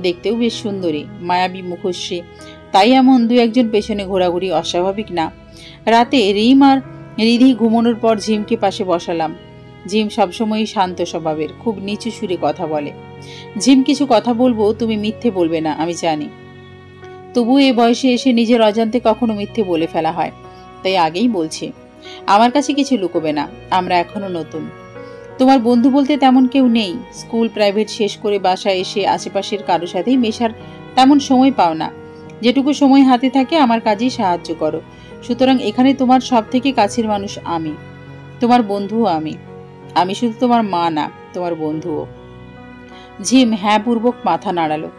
দেখতেও বেশ সুন্দরী, মায়াবী মুখশ্রী, তাই এমন 2-1 পেছনে ঘোরাঘুরি অস্বাভাবিক না। রাতে রিম আর রিধি ঘুমানোর পর ঝিমকে পাশে বসালাম। ঝিম সবসময়ই শান্ত স্বভাবের, খুব নিচু সুরে কথা বলে। ঝিম, কিছু কথা বলবো, তুমি মিথ্যে বলবে না আমি জানি। তবু এ বয়সে এসে নিজের অজান্তে কখনো মিথ্যে বলে ফেলা হয়, তাই আগেই বলছি, আমার কাছে কিছু লুকোবে না। আমরা এখনো নতুন। তোমার বন্ধু বলতে তেমন কেউ নেই। স্কুল প্রাইভেট শেষ করে বাসায় এসে আশেপাশের কারো সাথেই মেশার তেমন সময় পাও না। যেটুকু সময় হাতে থাকে আমার কাজেই সাহায্য করো। সুতরাং এখানে তোমার সব থেকে কাছের মানুষ আমি, তোমার বন্ধুও আমি। আমি শুধু তোমার মা না, তোমার বন্ধুও। ঝিম হ্যাঁ পূর্বক মাথা নাড়ালো।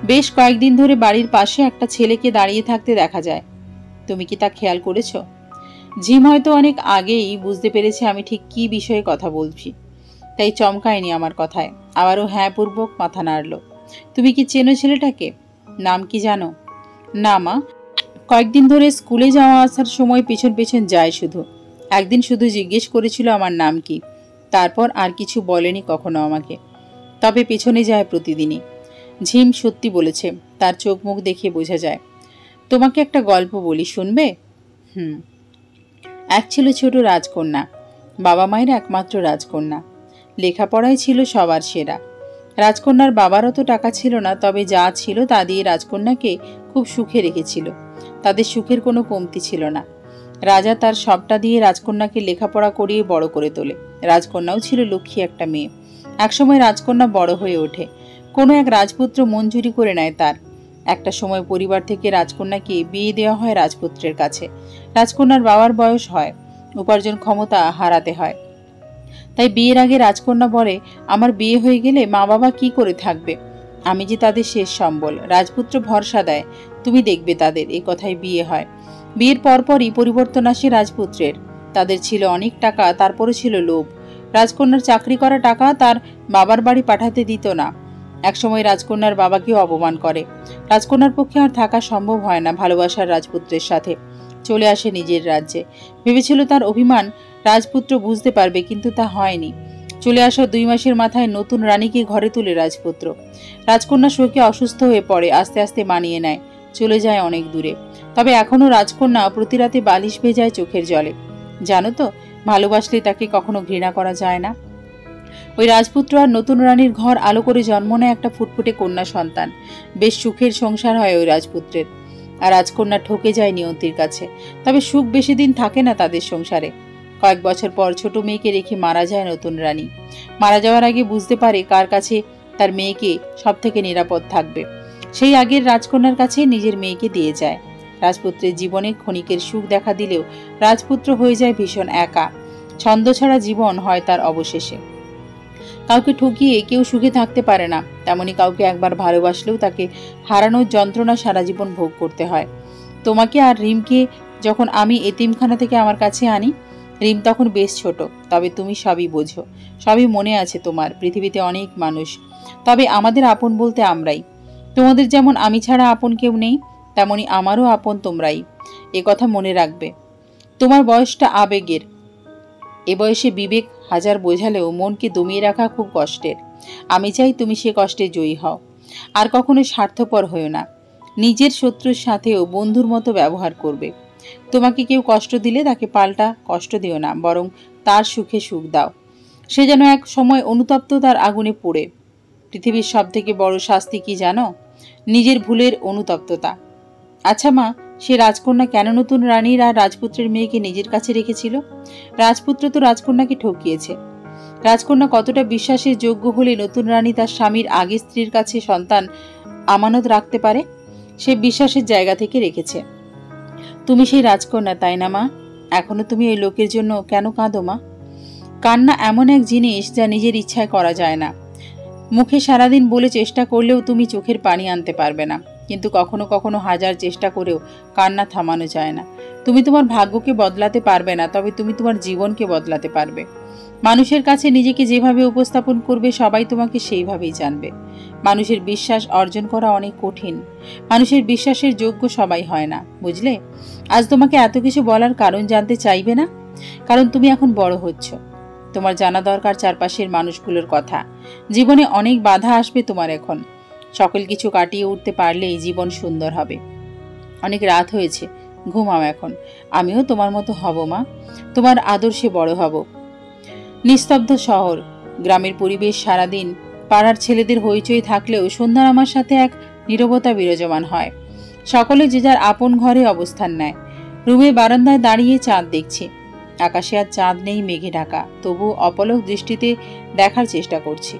বেশ কয়েকদিন ধরে বাড়ির পাশে একটা ছেলেকে দাঁড়িয়ে থাকতে দেখা যায়। তুমি কি তা খেয়াল করেছো? ঝিম হয়তো অনেক আগেই বুঝতে পেরেছে আমি ঠিক কি বিষয়ে কথা বলছি, তাই চমকায়নি আমার কথায়। আবারও হ্যাঁ পূর্বক মাথা নাড়ল। তুমি কি চেনো ছেলেটাকে? নাম কি জানো? না মা, কয়েকদিন ধরে স্কুলে যাওয়া আসার সময় পেছন পেছন যায় শুধু। একদিন শুধু জিজ্ঞেস করেছিল আমার নাম কি, তারপর আর কিছু বলেনি কখনো আমাকে। তবে পেছনে যায় প্রতিদিনই। ঝিম সত্যি বলেছে, তার চোখ মুখ দেখে বোঝা যায়। তোমাকে একটা গল্প বলি, শুনবে? এক ছিল ছোট রাজকন্যা, বাবা মায়ের একমাত্র রাজকন্যা। লেখাপড়ায় ছিল সবার সেরা। রাজকন্যার বাবার অত টাকা ছিল না, তবে যা ছিল তা দিয়ে রাজকন্যাকে খুব সুখে রেখেছিল। তাদের সুখের কোনো কমতি ছিল না। রাজা তার সবটা দিয়ে রাজকন্যাকে লেখাপড়া করিয়ে বড় করে তোলে। রাজকন্যাও ছিল লক্ষ্মী একটা মেয়ে। একসময় রাজকন্যা বড় হয়ে ওঠে। কোনো এক রাজপুত্র মন চুরি করে নেয় তার। একটা সময় পরিবার থেকে রাজকন্যাকে বিয়ে দেওয়া হয় রাজপুত্রের কাছে। রাজকন্যার বাবার বয়স হয়, উপার্জন ক্ষমতা হারাতে হয়। তাই বিয়ের আগে রাজকন্যা বলে, আমার বিয়ে হয়ে গেলে মা বাবা কি করে থাকবে? আমি যে তাদের শেষ সম্বল। রাজপুত্র ভরসা দেয়, তুমি দেখবে তাদের। এই কথায় বিয়ে হয়। বিয়ের পরপরই পরিবর্তন আসে রাজপুত্রের। তাদের ছিল অনেক টাকা, তারপরে ছিল লোভ। রাজকন্যার চাকরি করা টাকা তার বাবার বাড়ি পাঠাতে দিত না। একসময় রাজকন্যার বাবাকেও অপমান করে। রাজকন্যার পক্ষে আর থাকা সম্ভব হয় না ভালোবাসার রাজপুত্রের সাথে। চলে আসে নিজের রাজ্যে। ভেবেছিল তার অভিমান রাজপুত্র বুঝতে পারবে, কিন্তু তা হয়নি। চলে আসা 2 মাসের মাথায় নতুন রানীকে ঘরে তুলে রাজপুত্র। রাজকন্যা শোকে অসুস্থ হয়ে পড়ে, আস্তে আস্তে মানিয়ে নেয়, চলে যায় অনেক দূরে। তবে এখনো রাজকন্যা প্রতি রাতে বালিশ ভেজায় চোখের জলে। জানো তো, ভালোবাসলে তাকে কখনো ঘৃণা করা যায় না। ওই রাজপুত্র আর নতুন রানীর ঘর আলো করে জন্ম নেয় একটা ফুটফুটে কন্যা সন্তান। বেশ সুখের সংসার হয় ওই রাজপুত্রের। আর রাজকন্যা ঠকে যায় নিয়তির কাছে। তবে সুখ বেশি দিন থাকে না তাদের সংসারে। কয়েক বছর পর ছোট মেয়েকে রেখে মারা যায় নতুন রানী। মারা যাওয়ার আগে বুঝতে পারে কার কাছে তার মেয়েকে সব থেকে নিরাপদ থাকবে। সেই আগের রাজকন্যার কাছে নিজের মেয়েকে দিয়ে যায়। রাজপুত্রের জীবনে ক্ষণিকের সুখ দেখা দিলেও রাজপুত্র হয়ে যায় ভীষণ একা। ছন্দ ছাড়া জীবন হয় তার অবশেষে। কাউকে ঠকিয়ে কেউ সুখে থাকতে পারে না, তেমনি কাউকে একবার ভালোবাসলেও তাকে হারানোর যন্ত্রণা সারা জীবন ভোগ করতে হয়। তোমাকে আর রিমকে যখন আমি এতিমখানা থেকে আমার কাছে আনি, রিম তখন বেশ ছোট, তবে তুমি সবই বোঝো, সবই মনে আছে তোমার। পৃথিবীতে অনেক মানুষ, তবে আমাদের আপন বলতে আমরাই। তোমাদের যেমন আমি ছাড়া আপন কেউ নেই, তেমনি আমারও আপন তোমরাই। এ কথা মনে রাখবে। তোমার বয়সটা আবেগের, এ বয়সে বিবেক হাজার বোঝালেও মনকে দমিয়ে রাখা খুব কষ্টের। আমি চাই তুমি সে কষ্টে জয়ী হও। আর কখনো স্বার্থপর হও না। নিজের শত্রুর সাথেও বন্ধুর মতো ব্যবহার করবে। তোমাকে কেউ কষ্ট দিলে তাকে পাল্টা কষ্ট দিও না, বরং তার সুখে সুখ দাও। সে যেন এক সময় অনুতপ্ততার আগুনে পোড়ে। পৃথিবীর সব থেকে বড় শাস্তি কি জানো? নিজের ভুলের অনুতপ্ততা। আচ্ছা মা, সে রাজকন্যা কেন নতুন রানীর আর রাজপুত্রের মেয়েকে নিজের কাছে রেখেছিল? রাজপুত্র তো রাজকন্যাকে ঠকিয়েছে। রাজকন্যা কতটা বিশ্বাসের যোগ্য হলে নতুন রানী তার স্বামীর আগের স্ত্রীর কাছে সন্তান আমানত রাখতে পারে? সে বিশ্বাসের জায়গা থেকে রেখেছে। তুমি সেই রাজকন্যা, তাই না মা? এখনো তুমি ওই লোকের জন্য কেন কাঁদো মা? কান্না এমন এক জিনিস যা নিজের ইচ্ছায় করা যায় না। মুখে সারাদিন বলে চেষ্টা করলেও তুমি চোখের পানি আনতে পারবে না, কিন্তু কখনো কখনো হাজার চেষ্টা করেও কান্না থামানো যায় না। তুমি তোমার ভাগ্যকে বদলাতে পারবে না, তবে তুমি তোমার জীবনকে বদলাতে পারবে। মানুষের কাছে নিজেকে যেভাবে উপস্থাপন করবে সবাই তোমাকে সেইভাবেই জানবে। মানুষের বিশ্বাস অর্জন করা অনেক কঠিন। মানুষের বিশ্বাসের যোগ্য সবাই হয় না, বুঝলে? আজ তোমাকে এত কিছু বলার কারণ জানতে চাইবে না? কারণ তুমি এখন বড় হচ্ছ। তোমার জানা দরকার চারপাশের মানুষগুলোর কথা। জীবনে অনেক বাধা আসবে তোমার এখন। সকল কিছু কাটিয়ে উঠতে পারলেই জীবন সুন্দর হবে। অনেক রাত হয়েছে, ঘুমাও এখন। আমিও তোমার মতো হব মা, তোমার আদর্শে বড় হব। নিস্তব্ধ শহর, গ্রামের পরিবেশ সারাদিন পাড়ার ছেলেদের হইচই থাকলেও সন্ধ্যার আমার সাথে এক নীরবতা বিরাজমান হয়। সকলে যে যার আপন ঘরে অবস্থান নেয়। রুমে বারান্দায় দাঁড়িয়ে চাঁদ দেখছি। আকাশে আর চাঁদ নেই, মেঘে ঢাকা, তবু অপলক দৃষ্টিতে দেখার চেষ্টা করছি।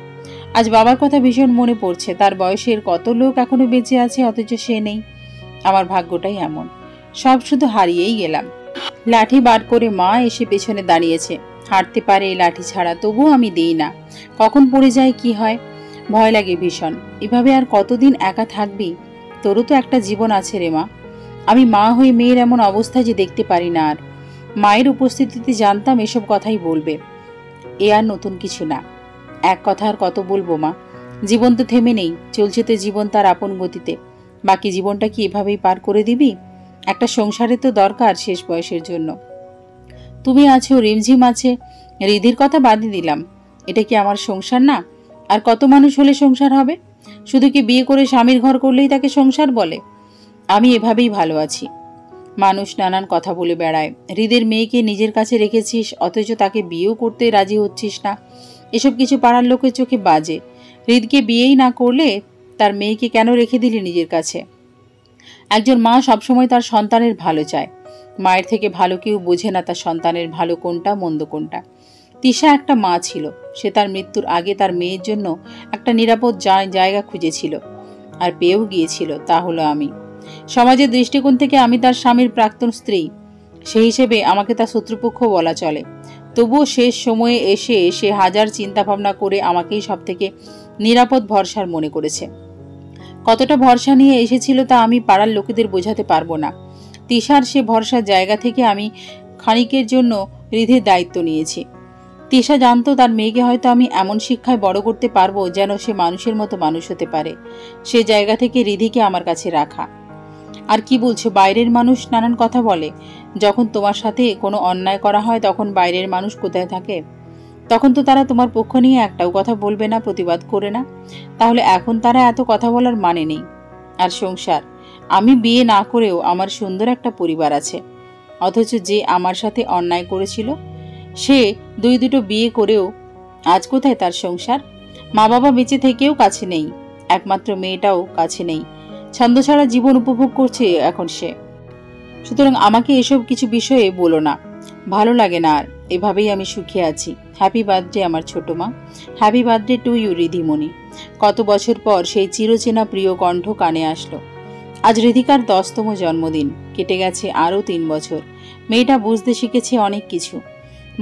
আজ বাবার কথা ভীষণ মনে পড়ছে। তার বয়সের কত লোক এখনো বেঁচে আছে, অথচ সে নেই। আমার ভাগ্যটাই এমন, সব শুধু হারিয়েই গেলাম। লাঠি বার করে মা এসে পেছনে দাঁড়িয়েছে। হাঁটতে পারে এই লাঠি ছাড়া, তবুও আমি দিই না। কখন পড়ে যায় কি হয়, ভয় লাগে ভীষণ। এভাবে আর কতদিন একা থাকবি? তোরও তো একটা জীবন আছে রে মা। আমি মা হয়ে মেয়ের এমন অবস্থা যে দেখতে পারি না আর। মায়ের উপস্থিতিতে জানতাম এসব কথাই বলবে। এ আর নতুন কিছু না। এক কথা আর কত বলবো মা? জীবন তো থেমে নেই, চলছে তো জীবন তার আপন গতিতে। বাকি জীবনটা কি এভাবেই পার করে দিবি? একটা সংসারে তো দরকার শেষ বয়সের জন্য। তুমি আছো, রিমঝিম আছে, রিধির কথা বাদই দিলাম। এটা কি আমার সংসার না? আর কত মানুষ হলে সংসার হবে? শুধু কি বিয়ে করে স্বামীর ঘর করলেই তাকে সংসার বলে? আমি এভাবেই ভালো আছি। মানুষ নানান কথা বলে বেড়ায়। হৃদের মেয়েকে নিজের কাছে রেখেছিস, অথচ তাকে বিয়েও করতে রাজি হচ্ছিস না। এসব কিছু পাড়ার লোকের চোখে বাজে। হৃদকে বিয়েই না করলে তার মেয়েকে কেন রেখে দিলি নিজের কাছে? একজন মা সবসময় তার সন্তানের ভালো চায়। মায়ের থেকে ভালো কেউ বোঝে না তার সন্তানের ভালো কোনটা মন্দ কোনটা। তিশা একটা মা ছিল। সে তার মৃত্যুর আগে তার মেয়ের জন্য একটা নিরাপদ জায়গা খুঁজেছিল, আর পেয়েও গিয়েছিল। তা হলো আমি। সমাজের দৃষ্টিকোণ থেকে আমি তার স্বামীর প্রাক্তন স্ত্রী, সেই হিসেবে আমাকে তার শত্রুপক্ষ বলা চলে। তবুও শেষ সময়ে এসে সে হাজার চিন্তা ভাবনা করে আমাকেই সব থেকে নিরাপদ ভরসার মনে করেছে। কতটা ভরসা নিয়ে এসেছিল তা আমি পাড়ার লোকেদের বোঝাতে পারবো না। তিশার সে ভরসার জায়গা থেকে আমি খানিকের জন্য হৃদের দায়িত্ব নিয়েছি। তিশা জানতো তার মেয়েকে হয়তো আমি এমন শিক্ষায় বড় করতে পারবো যেন সে মানুষের মতো মানুষ হতে পারে। সে জায়গা থেকে রিধিকে আমার কাছে রাখা। আর কি বলছো? বাইরের মানুষ নানান কথা বলে। যখন তোমার সাথে কোনো অন্যায় করা হয় তখন বাইরের মানুষ কোথায় থাকে? তখন তো তারা তোমার পক্ষ নিয়ে একটাও কথা বলবে না, প্রতিবাদ করে না। তাহলে এখন তারা এত কথা বলার মানে নেই। আর সংসার, আমি বিয়ে না করেও আমার সুন্দর একটা পরিবার আছে। অথচ যে আমার সাথে অন্যায় করেছিল সে দুটো বিয়ে করেও আজ কোথায় তার সংসার? মা বাবা বেঁচে থেকেও কাছে নেই, একমাত্র মেয়েটাও কাছে নেই। ছন্দ ছাড়া জীবন উপভোগ করছে এখন সে। সুতরাং আমাকে এসব কিছু বিষয়ে বলো না, ভালো লাগে না আর। এভাবেই আমি সুখে আছি। হ্যাপি বার্থডে আমার ছোট মা। Happy birthday to you Ridhimoni. কত বছর পর সেই চিরচেনা প্রিয় কণ্ঠ কানে আসলো। আজ রিধিকার 10তম জন্মদিন। কেটে গেছে আরও 3 বছর। মেয়েটা বুঝতে শিখেছে অনেক কিছু।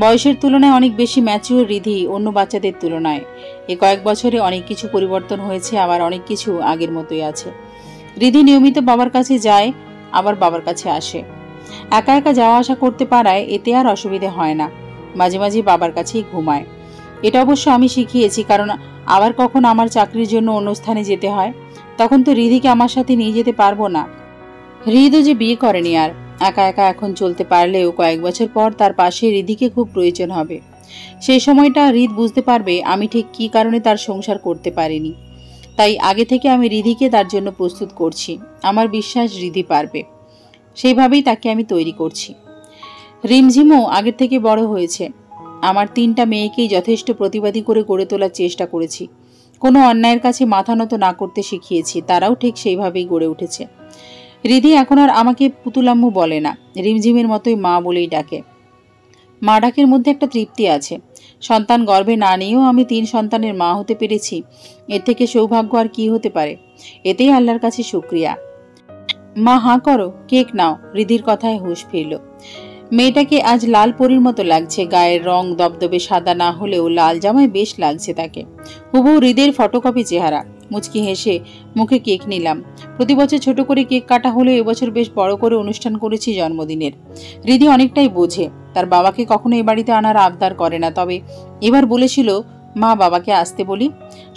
বয়সের তুলনায় অনেক বেশি ম্যাচিওর রিধি অন্য বাচ্চাদের তুলনায়। এ কয়েক বছরে অনেক কিছু পরিবর্তন হয়েছে, আবার অনেক কিছু আগের মতোই আছে। রিধি নিয়মিত বাবার কাছে যায়, আবার বাবার কাছে আসে। একা একা যাওয়া আসা করতে পারায় এতে আর অসুবিধে হয় না। মাঝে মাঝে বাবার কাছেই ঘুমায়। এটা অবশ্য আমি শিখিয়েছি, কারণ আবার কখন আমার চাকরির জন্য অন্য স্থানে যেতে হয়, তখন তো রিধিকে আমার সাথে নিয়ে যেতে পারবো না। হৃদও যে বিয়ে করেনি আর, একা একা এখন চলতে পারলেও কয়েক বছর পর তার পাশে রিধিকে খুব প্রয়োজন হবে। সেই সময়টা হৃদ বুঝতে পারবে আমি ঠিক কী কারণে তার সংসার করতে পারিনি। তাই আগে থেকে আমি রিধিকে তার জন্য প্রস্তুত করছি। আমার বিশ্বাস রিধি পারবে, সেইভাবেই তাকে আমি তৈরি করছি। রিমঝিমও আগের থেকে বড় হয়েছে। আমার 3টা মেয়েকেই যথেষ্ট প্রতিবাদী করে গড়ে তোলার চেষ্টা করেছি। কোনো অন্যায়ের কাছে মাথা নত না করতে শিখিয়েছি, তারাও ঠিক সেইভাবেই গড়ে উঠেছে। রিধি এখন আর আমাকে পুতুলাম্মু বলে না, রিমঝিমের মতোই মা বলেই ডাকে। মা ডাকের মধ্যে একটা তৃপ্তি আছে। সন্তান গর্ভে না নিয়েও আমি 3 সন্তানের মা হতে পেরেছি, এর থেকে সৌভাগ্য আর কি হতে পারে। এতেই আল্লাহর কাছে শুকরিয়া। মা হাঁ করো, কেক নাও। রিধির কথায় হুঁশ ফিরল। মেয়েটাকে আজ লাল পরীর মতো লাগছে। গায়ের রং দবদবে সাদা না হলেও লাল জামায় বেশ লাগছে তাকে। হুবহু হৃদের ফটোকপি চেহারা। মুচকি হেসে মুখে কেক নিলাম। প্রতি বছর ছোট করে কেক কাটা হলেও এবছর বেশ বড় করে অনুষ্ঠান করেছি জন্মদিনের। রিধি অনেকটাই বোঝে। তার বাবাকে কখনো এ বাড়িতে আনার আবদার করে না, তবে এবার বলেছিল মা বাবাকে আসতে বলি,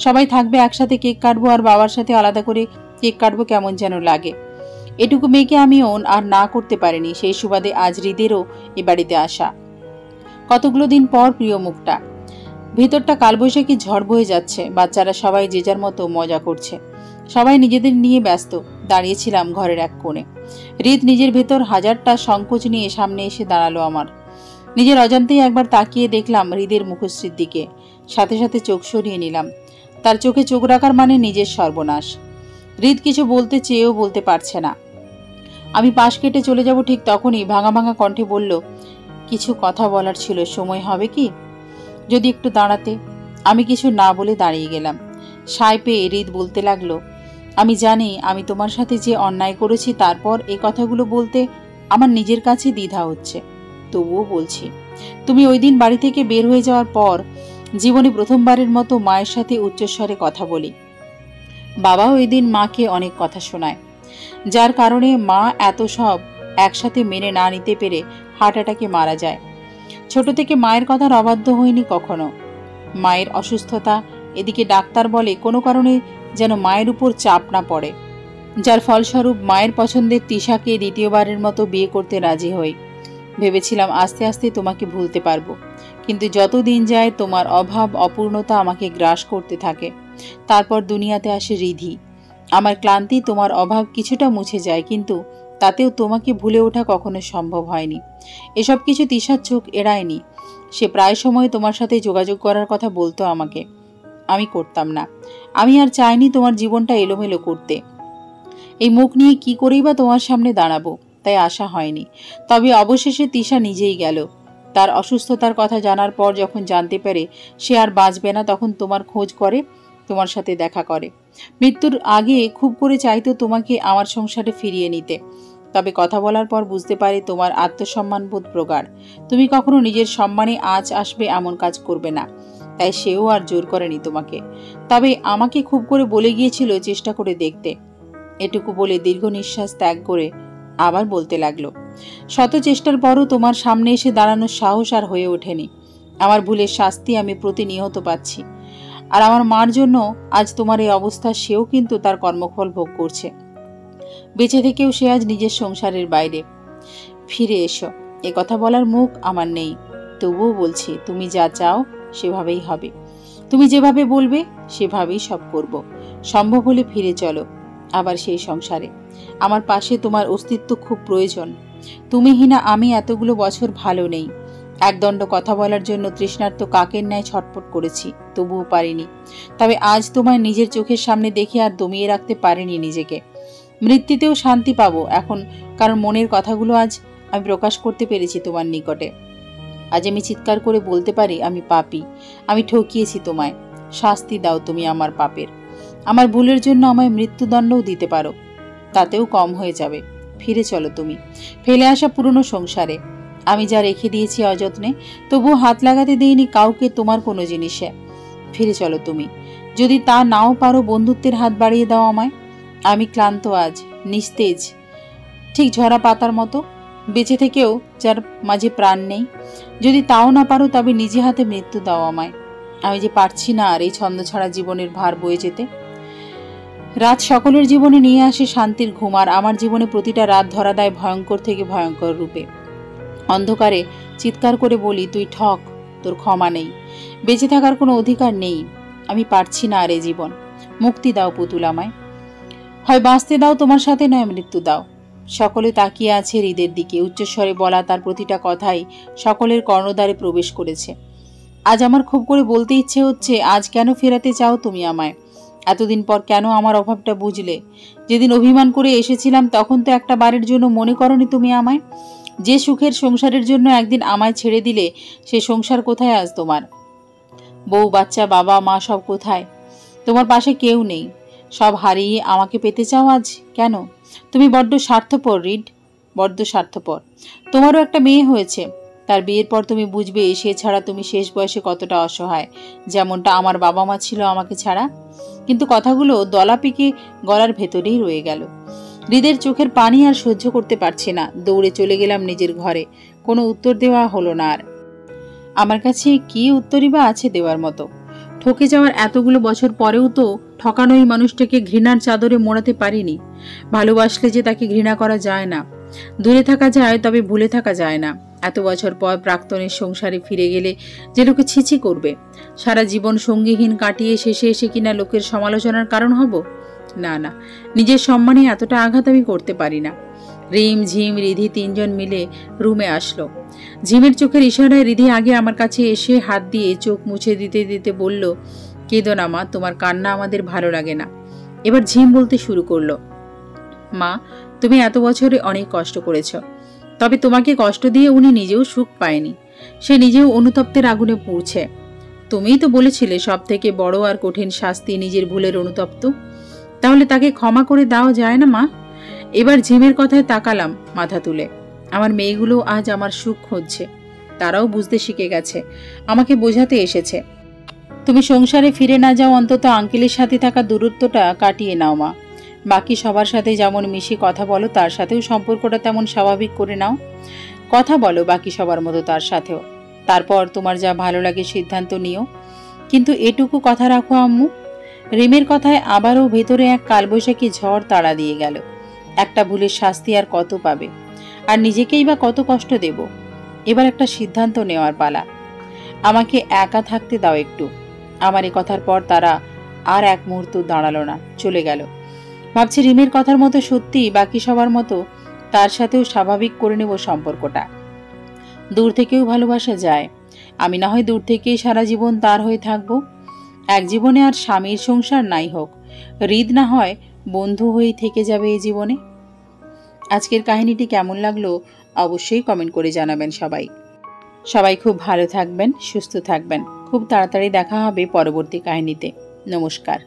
সবাই থাকবে একসাথে কেক কাটবো, আর বাবার সাথে আলাদা করে কেক কাটবো কেমন যেন লাগে। এটুকু মেয়েকে আমি আর না করতে পারিনি। সেই সুবাদে আজ হৃদেরও এ বাড়িতে আসা। কতগুলো দিন পর প্রিয় মুখটা। ভিতরটা কালবৈশাখী ঝড় বয়ে যাচ্ছে। বাচ্চারা সবাই যে যার মতো মজা করছে। সবাই নিজেদের নিয়ে ব্যস্ত। দাঁড়িয়েছিলাম ঘরের এক কোণে। হৃদ নিজের ভেতর হাজারটা সংকোচ নিয়ে সামনে এসে দাঁড়ালো আমার। নিজের অজান্তেই একবার তাকিয়ে দেখলাম হৃদের মুখশ্রীর দিকে। সাথে সাথে চোখ সরিয়ে নিলাম। তার চোখে চোখ রাখার মানে নিজের সর্বনাশ। হৃদ কিছু বলতে চেয়েও বলতে পারছে না। আমি পাশ কেটে চলে যাব ঠিক তখনই ভাঙা ভাঙা কণ্ঠে বলল, কিছু কথা বলার ছিল, সময় হবে কি? যদি একটু দাঁড়াতে। আমি কিছু না বলে দাঁড়িয়ে গেলাম। সায় পেয়ে হৃদ বলতে লাগলো, আমি জানি আমি তোমার সাথে যে অন্যায় করেছি, তারপর এই কথাগুলো বলতে আমার নিজের কাছে দ্বিধা হচ্ছে। তবুও বলছি। তুমি ওই দিন বাড়ি থেকে বের হয়ে যাওয়ার পর জীবনে প্রথমবারের মতো মায়ের সাথে উচ্চস্বরে কথা বলি। বাবা ওই দিন মাকে অনেক কথা শোনায়, যার কারণে মা এত সব একসাথে মেনে না নিতে পেরে হার্ট অ্যাটাকে মারা যায়। ছোট থেকে মায়ের কথার অবাধ্য হয়নি কখনো। মায়ের অসুস্থতা, এদিকে ডাক্তার বলে কোনো কারণে যেন মায়ের উপর চাপ না পড়ে, যার ফলস্বরূপ মায়ের পছন্দের তিশাকে দ্বিতীয়বারের মতো বিয়ে করতে রাজি হই। ভেবেছিলাম আস্তে আস্তে তোমাকে ভুলতে পারবো, কিন্তু যত দিন যায় তোমার অভাব অপূর্ণতা আমাকে গ্রাস করতে থাকে। তারপর দুনিয়াতে আসে রিধি। আমার ক্লান্তি, তোমার অভাব কিছুটা মুছে যায়, কিন্তু তাতেও তোমাকে ভুলে ওঠা কখনো সম্ভব হয়নি। এসব কিছু তিশার চোখ এড়ায়নি। সে প্রায় সময় তোমার সাথে যোগাযোগ করার কথা বলতো আমাকে। আমি করতাম না। আমি আর চাইনি তোমার জীবনটা এলোমেলো করতে। এই মুখ নিয়ে কি করেই বা তোমার সামনে দাঁড়াবো, তাই আশা হয়নি। তবে অবশেষে তিশা নিজেই গেল। তার অসুস্থতার কথা জানার পর যখন জানতে পারে সে আর বাঁচবে না, তখন তোমার খোঁজ করে, তোমার সাথে দেখা করে। মৃত্যুর আগে খুব করে চাইতো তোমাকে আমার সংসারে ফিরিয়ে নিতে। তবে কথা বলার পর বুঝতে পারে তোমার আত্মসম্মানবোধ প্রগাঢ়। তুমি কখনো নিজের সম্মানে আঁচ আসবে এমন কাজ করবে না। তাই সেও আর জোর করেনি তোমাকে। তবে আমাকে খুব করে বলে গিয়েছিল চেষ্টা করে দেখতে। এটুকু বলে দীর্ঘ নিঃশ্বাস ত্যাগ করে আবার বলতে লাগলো, শত চেষ্টার পরও তোমার সামনে এসে দাঁড়ানোর সাহস আর হয়ে ওঠেনি। আমার ভুলের শাস্তি আমি প্রতিনিয়ত পাচ্ছি। আর আমার মার জন্য আজ তোমার এই অবস্থা, সেও কিন্তু তার কর্মফল ভোগ করছে। বেঁচে থেকেও সে আজ নিজের সংসারের বাইরে। ফিরে এসো। এ কথা বলার মুখ আমার নেই, তবুও বলছি, তুমি যা চাও সেভাবেই হবে। তুমি যেভাবে বলবে সেভাবেই সব করব। সম্ভব হলে ফিরে চলো আবার সেই সংসারে। আমার পাশে তোমার অস্তিত্ব খুব প্রয়োজন। তুমিহীনা আমি এতগুলো বছর ভালো নেই। একদণ্ড কথা বলার জন্য তৃষ্ণার্ত কাকের ন্যায় ছটফট করেছি, তবুও পারিনি। তবে আজ তোমায় নিজের চোখের সামনে দেখে আর দমিয়ে রাখতে পারিনি নিজেকে। মৃত্যুতেও শান্তি পাবো এখন, কারণ মনের কথাগুলো আজ আমি প্রকাশ করতে পেরেছি তোমার নিকটে। আজ আমি চিৎকার করে বলতে পারি, আমি পাপী, আমি ঠকিয়েছি তোমায়, শাস্তি দাও তুমি আমার পাপের। আমার ভুলের জন্য আমায় মৃত্যুদণ্ডও দিতে পারো, তাতেও কম হয়ে যাবে। ফিরে চলো তুমি ফেলে আসা পুরনো সংসারে। আমি যা রেখে দিয়েছি অযত্নে, তবুও হাত লাগাতে দিইনি কাউকে তোমার কোনো জিনিসে। ফিরে চলো তুমি। যদি তা নাও পারো, বন্ধুত্বের হাত বাড়িয়ে দাও আমায়। আমি ক্লান্ত আজ, নিস্তেজ, ঠিক ঝরা পাতার মতো, বেঁচে থেকেও যার মাঝে প্রাণ নেই। যদি তাও না পারো, তবে নিজে হাতে মৃত্যু দাও আমায়। আমি যে পারছি না আর এই ছন্দ ছাড়া জীবনের ভার বয়ে যেতে। রাত সকলের জীবনে নিয়ে আসে শান্তির ঘুম, আর আমার জীবনে প্রতিটা রাত ধরা দেয় ভয়ঙ্কর থেকে ভয়ঙ্কর রূপে। অন্ধকারে চিৎকার করে বলি, তুই ঠক, তোর ক্ষমা নেই, বেঁচে থাকার কোনো অধিকার নেই। আমি পারছি না আর এ জীবন। মুক্তি দাও পুতুল আমায়, হয় বাঁচতে দাও তোমার সাথে, নয় মৃত্যু দাও। সকলে তাকিয়ে আছে হৃদের দিকে। উচ্চস্বরে বলা তার প্রতিটা কথাই সকলের কর্ণদ্বারে প্রবেশ করেছে। আজ আমার খুব করে বলতে ইচ্ছে হচ্ছে, আজ কেন ফেরাতে চাও তুমি আমায়? এতদিন পর কেন আমার অভাবটা বুঝলে? যেদিন অভিমান করে এসেছিলাম, তখন তো একটা বারের জন্য মনে করনি তুমি আমায়? যে সুখের সংসারের জন্য একদিন আমায় ছেড়ে দিলে, সে সংসার কোথায় আজ তোমার? বউ বাচ্চা বাবা মা সব কোথায়? তোমার পাশে কেউ নেই। সব হারিয়ে আমাকে পেতে চাও আজ কেন? তুমি বড্ড স্বার্থপর রিড, বড্ড স্বার্থপর। তোমারও একটা মেয়ে হয়েছে, তার বিয়ের পর তুমি বুঝবে সে ছাড়া তুমি শেষ বয়সে কতটা অসহায়, যেমনটা আমার বাবা মা ছিল আমাকে ছাড়া। কিন্তু কথাগুলো দলা পেকে গলার ভেতরেই রয়ে গেল। হৃদের চোখের পানি আর সহ্য করতে পারছি না। দৌড়ে চলে গেলাম নিজের ঘরে। কোনো উত্তর দেওয়া হলো না আর। আমার কাছে কি উত্তরই বা আছে দেওয়ার মতো? ঠকে যাওয়ার এতগুলো বছর পরেও তো ঠকানো এই মানুষটাকে ঘৃণার চাদরে মোড়াতে পারিনি। ভালোবাসলে যে তাকে ঘৃণা করা যায় না। দূরে থাকা যায়, তবে ভুলে থাকা যায় না। এত বছর পর প্রাক্তনের সংসারে ফিরে গেলে যে লোকে ছিছি করবে। সারা জীবন সঙ্গীহীন কাটিয়ে শেষে এসে কিনা লোকের সমালোচনার কারণ হব? না না, নিজের সম্মানে এতটা আঘাত আমি করতে পারি না। রিম ঝিম রিধি তিনজন মিলে রুমে আসলো। ঝিমের চোখের ইশারায় রিধি আগে আমার কাছে এসে হাত দিয়ে চোখ মুছে দিতে দিতে বলল, কেঁদো না মা, তোমার কান্না আমাদের ভালো লাগে না। এবার ঝিম বলতে শুরু করলো, মা, তুমি এত বছরে অনেক কষ্ট করেছ, তবে তোমাকে কষ্ট দিয়ে উনি নিজেও সুখ পায়নি। সে নিজেও অনুতপ্তের আগুনে পুড়ছে। তুমিই তো বলেছিলে সব থেকে বড় আর কঠিন শাস্তি নিজের ভুলের অনুতপ্ত। তাহলে তাকে ক্ষমা করে দাও যায় না মা? এবার ঝিমের কথায় তাকালাম মাথা তুলে। আমার মেয়েগুলো আজ আমার সুখ খুঁজছে। তারাও বুঝতে শিখে গেছে, আমাকে বোঝাতে এসেছে। তুমি সংসারে ফিরে না যাও, অন্তত আঙ্কেলের সাথে থাকা দূরত্বটা কাটিয়ে নাও মা। বাকি সবার সাথে যেমন মিশে কথা বলো, তার সাথেও সম্পর্কটা তেমন স্বাভাবিক করে নাও। কথা বলো বাকি সবার মতো তার সাথেও। তারপর তোমার যা ভালো লাগে সিদ্ধান্ত নিও। কিন্তু এটুকু কথা রাখো আম্মু। রিমের কথায় আবারও ভেতরে এক কালবৈশাখী ঝড় তাড়া দিয়ে গেল। একটা ভুলের শাস্তি আর কত পাবে, আর নিজেকেই বা কত কষ্ট দেব। এবার একটা সিদ্ধান্ত নেওয়ার পালা। আমাকে একা থাকতে দাও একটু। আমার এ কথার পর তারা আর এক মুহূর্ত দাঁড়ালো না, চলে গেল। ভাবছি রিমের কথার মতো সত্যি বাকি সবার মতো তার সাথেও স্বাভাবিক করে নেব সম্পর্কটা। দূর থেকেও ভালোবাসা যায়। আমি না হয় দূর থেকেই সারা জীবন তার হয়ে থাকবো। এক জীবনে আর স্বামীর সংসার নাই হোক, হৃদ না হয় বন্ধু হয়েই থেকে যাবে এই জীবনে। আজকের কাহিনীটি কেমন লাগলো অবশ্যই কমেন্ট করে জানাবেন সবাই। সবাই খুব ভালো থাকবেন, সুস্থ থাকবেন। খুব তাড়াতাড়ি দেখা হবে পরবর্তী কাহিনীতে। নমস্কার।